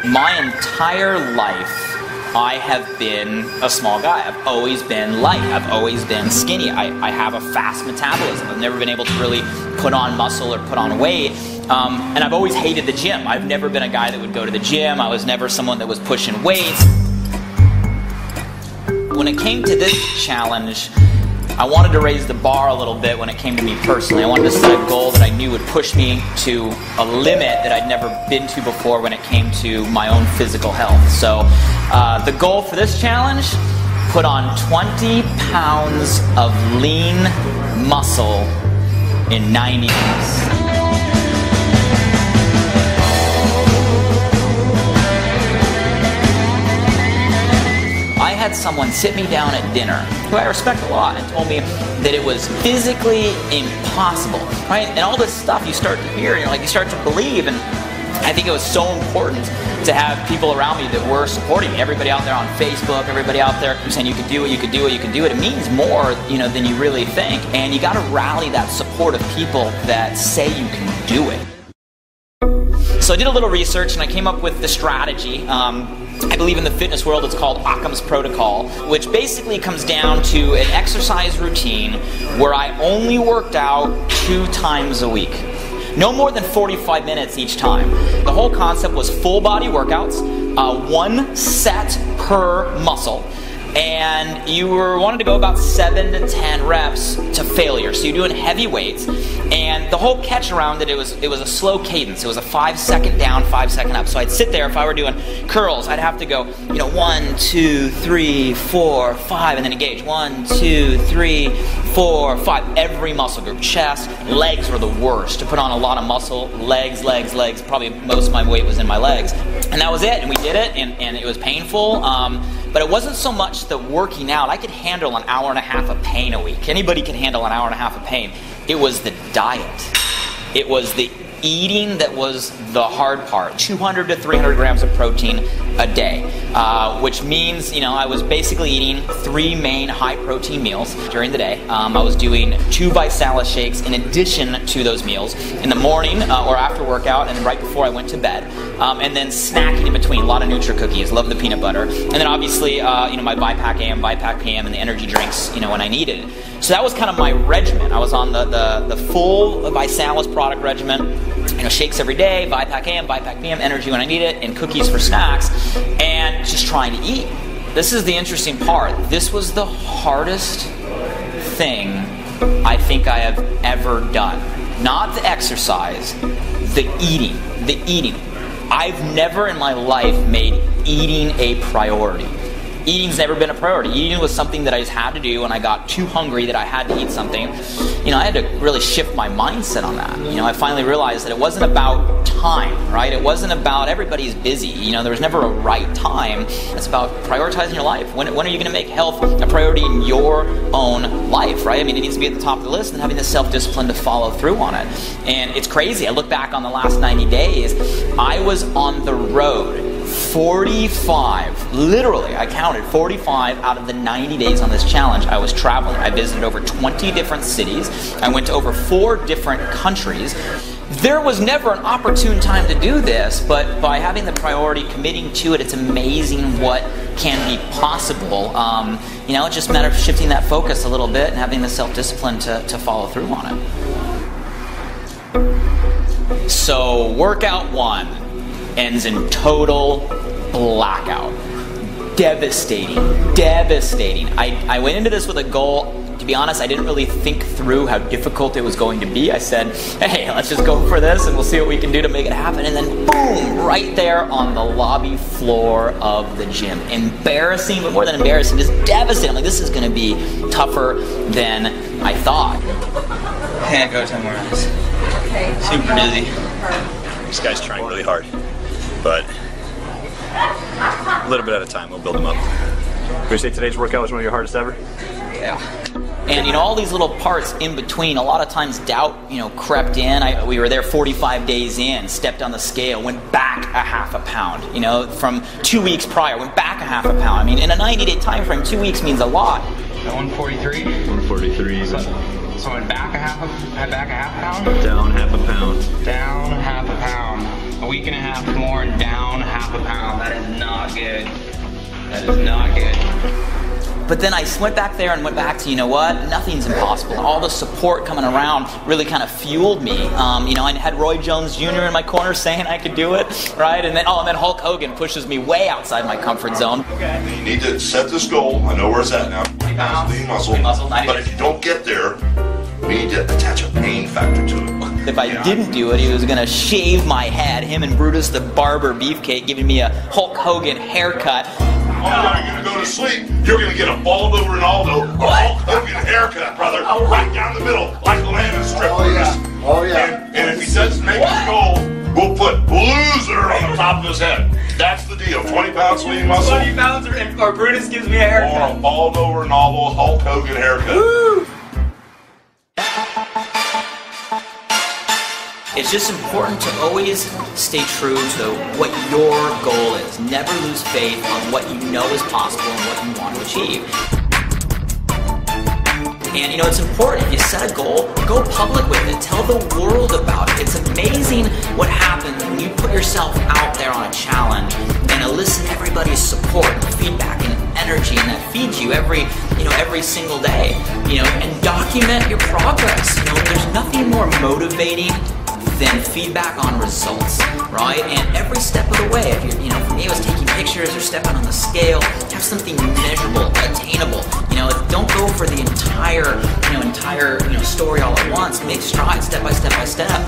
My entire life, I have been a small guy. I've always been light. I've always been skinny. I have a fast metabolism. I've never been able to really put on muscle or put on weight. And I've always hated the gym. I've never been a guy that would go to the gym. I was never someone that was pushing weights. When it came to this challenge, I wanted to raise the bar a little bit when it came to me personally. I wanted to set a goal that I knew would push me to a limit that I'd never been to before when it came to my own physical health. So the goal for this challenge, put on 20 pounds of lean muscle in 90 days. I had someone sit me down at dinner, who I respect a lot, and told me that it was physically impossible, right? And all this stuff you start to hear, you start to believe, and I think it was so important to have people around me that were supporting me. Everybody out there on Facebook, everybody out there saying you can do it, you can do it, you can do it. It means more, than you really think, and you got to rally that support of people that say you can do it. So I did a little research and I came up with the strategy. I believe in the fitness world it's called Occam's Protocol, which basically comes down to an exercise routine where I only worked out 2 times a week. No more than 45 minutes each time. The whole concept was full body workouts, 1 set per muscle. And you wanted to go about 7 to 10 reps to failure. So you're doing heavy weights, and the whole catch around it was a slow cadence. It was a 5-second down, 5-second up. So I'd sit there. If I were doing curls, I'd have to go, 1, 2, 3, 4, 5, and then engage. 1, 2, 3, 4, 5. Every muscle group. Chest, legs were the worst. To put on a lot of muscle, legs. Probably most of my weight was in my legs, and that was it. And we did it, and it was painful. But it wasn't so much the working out. I could handle an hour and a half of pain a week. Anybody can handle an hour and a half of pain. It was the diet. It was the eating that was the hard part. 200 to 300 grams of protein a day, which means, I was basically eating 3 main high protein meals during the day. I was doing 2 ViSalus shakes in addition to those meals in the morning or after workout, and then right before I went to bed, and then snacking in between. A lot of Nutri cookies, love the peanut butter, and then obviously my BiPAC AM, BiPAC PM, and the energy drinks when I needed it. So that was kind of my regimen. I was on the full ViSalus product regimen. Shakes every day, BiPAC AM, BiPAC PM, energy when I need it, and cookies for snacks, and just trying to eat. This is the interesting part. This was the hardest thing I think I have ever done. Not the exercise, the eating. The eating. I've never in my life made eating a priority. Eating's never been a priority. Eating was something that I just had to do when I got too hungry that I had to eat something. I had to really shift my mindset on that. I finally realized that it wasn't about time, right? It wasn't about everybody's busy. There was never a right time. It's about prioritizing your life. When are you going to make health a priority in your own life, right? It needs to be at the top of the list, and having the self-discipline to follow through on it. And it's crazy. I look back on the last 90 days, I was on the road 45, literally, I counted 45 out of the 90 days on this challenge. I was traveling. I visited over 20 different cities. I went to over 4 different countries. There was never an opportune time to do this, but by having the priority, committing to it, it's amazing what can be possible. It's just a matter of shifting that focus a little bit and having the self-discipline to follow through on it. So, workout 1 ends in total blackout. Devastating. I went into this with a goal. To be honest, I didn't really think through how difficult it was going to be. I said, hey, let's just go for this and we'll see what we can do to make it happen. And then boom, right there on the lobby floor of the gym. Embarrassing, but more than embarrassing, just devastating. I'm like, this is going to be tougher than I thought. Can't go 10 more rounds. Super dizzy. This guy's trying really hard, but a little bit at a time, we'll build him up. Would you say today's workout was one of your hardest ever? Yeah. And all these little parts in between, a lot of times doubt, crept in. We were there 45 days in, stepped on the scale, went back a half a pound. From 2 weeks prior, went back a half a pound. In a 90-day time frame, 2 weeks means a lot. At 143. 143. So I went back a half a pound. Down half a pound. Down half a pound. A week and a half more and down half half a pound. That is not good. That is not good. But then I went back there and went back to, you know what, nothing's impossible. All the support coming around really kind of fueled me. You know, I had Roy Jones Jr. in my corner saying I could do it, right? And then Hulk Hogan pushes me way outside my comfort zone. Okay. You need to set this goal. I know where it's at now. Lean muscle. But if you don't get there, we need to attach a pain factor to it. If I didn't do it, he was going to shave my head. Him and Brutus the Barber Beefcake giving me a Hulk Hogan haircut. Oh, you're going to go to sleep. You're going to get a bald over Ronaldo, Hulk Hogan haircut, brother. Right down the middle, like Landon strip. Oh, yeah. Oh, yeah. And if he doesn't make his goal, we'll put loser on the top of his head. That's the deal. 20 pounds lean muscle. 20 pounds or Brutus gives me a haircut. Or a bald over Ronaldo, Hulk Hogan haircut. Woo! It's just important to always stay true to what your goal is. Never lose faith on what you know is possible and what you want to achieve. And you know, it's important, if you set a goal, go public with it. Tell the world about it. It's amazing what happens when you put yourself out there on a challenge and elicit everybody's support and feedback and energy, and that feeds you every single day. You know, and document your progress. You know, there's nothing more motivating than feedback on results, right? And every step of the way, if you're, you know, for me it was taking pictures or stepping on the scale, have something measurable, attainable. You know, don't go for the entire story all at once. Make strides step by step by step.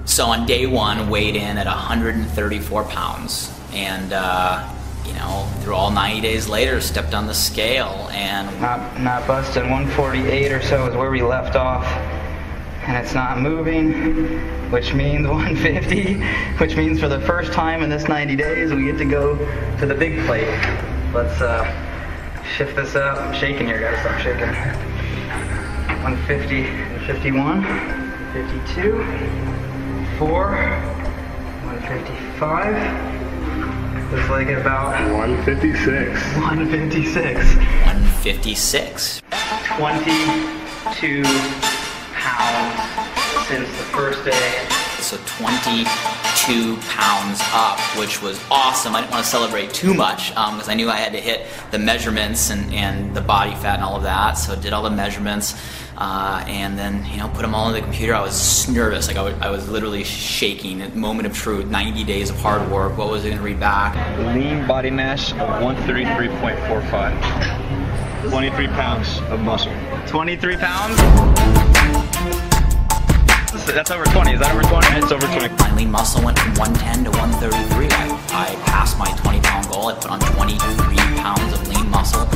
So on day one, weighed in at 134 pounds, and you know, through all 90 days later, stepped on the scale and not busted. 148 or so is where we left off, and it's not moving, which means 150, which means for the first time in this 90 days we get to go to the big plate. Let's shift this up. I'm shaking here, gotta stop shaking. 150, 51, 52, 4, 155. Looks like about 156. 156. 156. 22 pounds since the first day. So 22 pounds up, which was awesome. I didn't want to celebrate too much because I knew I had to hit the measurements and the body fat and all of that. So did all the measurements and then, you know, put them all in the computer. I was nervous. Like I was literally shaking. Moment of truth. 90 days of hard work. What was it going to read back? Lean body mass of 133.45. 23 pounds of muscle. 23 pounds? That's over 20. Is that over 20? It's over 20. My lean muscle went from 110 to 133. I passed my 20-pound goal. I put on 23 pounds of lean muscle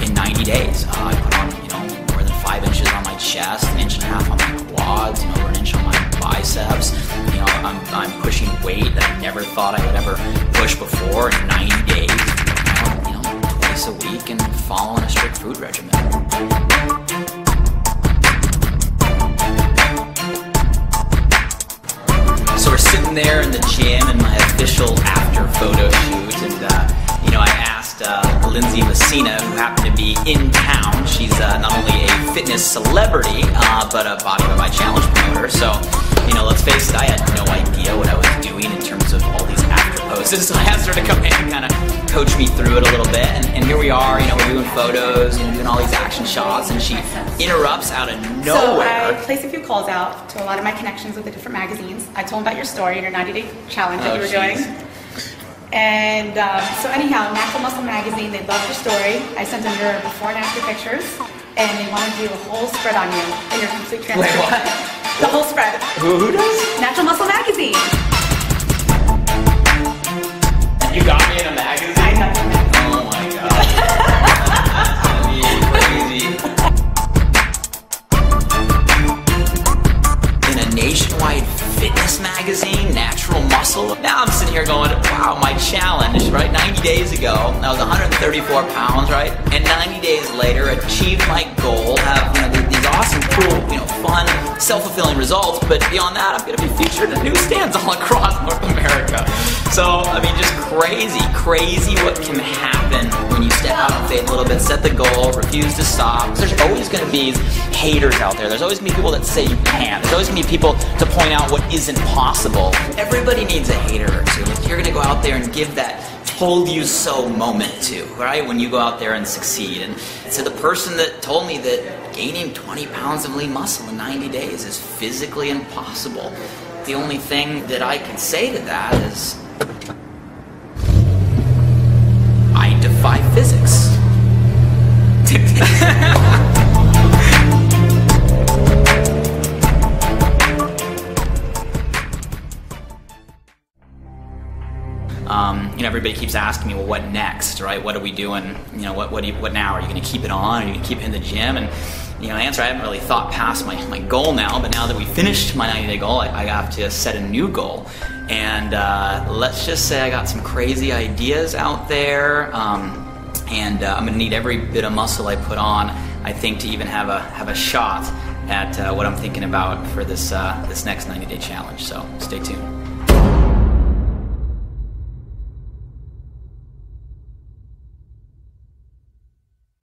in 90 days. I put on, you know, more than 5 inches on my chest, 1.5 inches on my quads, and over 1 inch on my biceps. You know, I'm pushing weight that I never thought I would ever push before in 90 days. You know, twice a week and following a strict food regimen. So we're sitting there in the gym in my official after photo shoot, and you know, I asked Lindsay Messina, who happened to be in town. She's not only a fitness celebrity, but a Body by My Challenge promoter. So, you know, let's face it, I had no idea what I was doing in terms of all these after poses. So I asked her to come in and kind of coach me through it a little bit. And here we are, you know, we're doing photos and doing all these action shots, and she interrupts out of nowhere. So I placed a few calls out to a lot of my connections with the different magazines. I told them about your story, your 90-day challenge that you were doing. And so anyhow, Natural Muscle Magazine, they loved your story. I sent them your before and after pictures, and they want to do a whole spread on you and your complete transformation. Wait, what? The whole spread. Who does? Natural Muscle Magazine. You got me in a magazine? I got you in a magazine. Oh my god. That's gonna be crazy. In a nationwide fitness magazine, Natural Muscle. Now I'm sitting here going, wow, my challenge, right? 90 days ago, I was 134 pounds, right? And 90 days later, achieved my goal, have, you know, these awesome, cool, you know, fun, self-fulfilling results. But beyond that, I'm going to be featured in newsstands all across North America. So, I mean, just crazy what can happen when you step out on faith a little bit, set the goal, refuse to stop. There's always going to be haters out there. There's always going to be people that say you can't. There's always going to be people to point out what isn't possible. Everybody needs a hater or two. You're going to go out there and give that told you so moment to, right? When you go out there and succeed. And to the person that told me that gaining 20 pounds of lean muscle in 90 days is physically impossible, the only thing that I can say to that is, I defy physics. Everybody keeps asking me, well, what next, right? What are we doing? What now? Are you going to keep it on? Are you going to keep it in the gym? And the answer, I haven't really thought past my goal now, but now that we finished my 90-day goal, I have to set a new goal. And let's just say I got some crazy ideas out there, and I'm going to need every bit of muscle I put on, I think, to even have a shot at what I'm thinking about for this next 90-day challenge. So stay tuned.